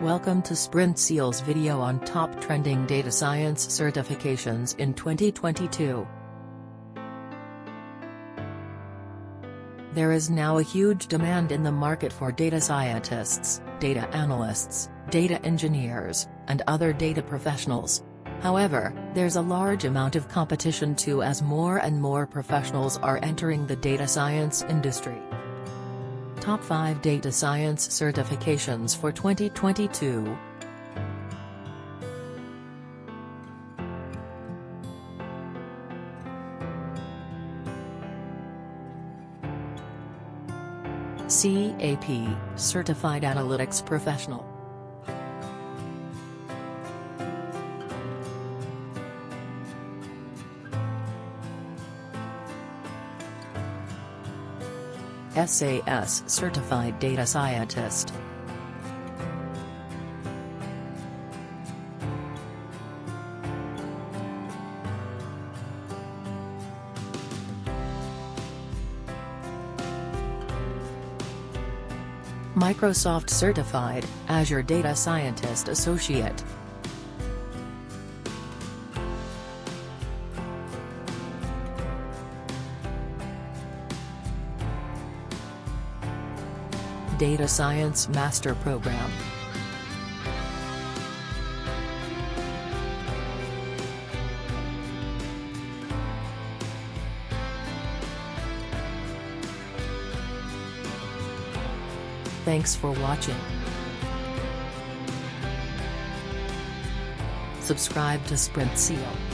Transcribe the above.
Welcome to Sprintzeal's video on top trending data science certifications in 2022. There is now a huge demand in the market for data scientists, data analysts, data engineers, and other data professionals. However, there's a large amount of competition too, as more and more professionals are entering the data science industry. Top 5 Data Science Certifications for 2022. CAP, Certified Analytics Professional. SAS, Certified Data Scientist. Microsoft Certified, Azure Data Scientist Associate. Data Science Master Program. Thanks for watching. Subscribe to Sprintzeal.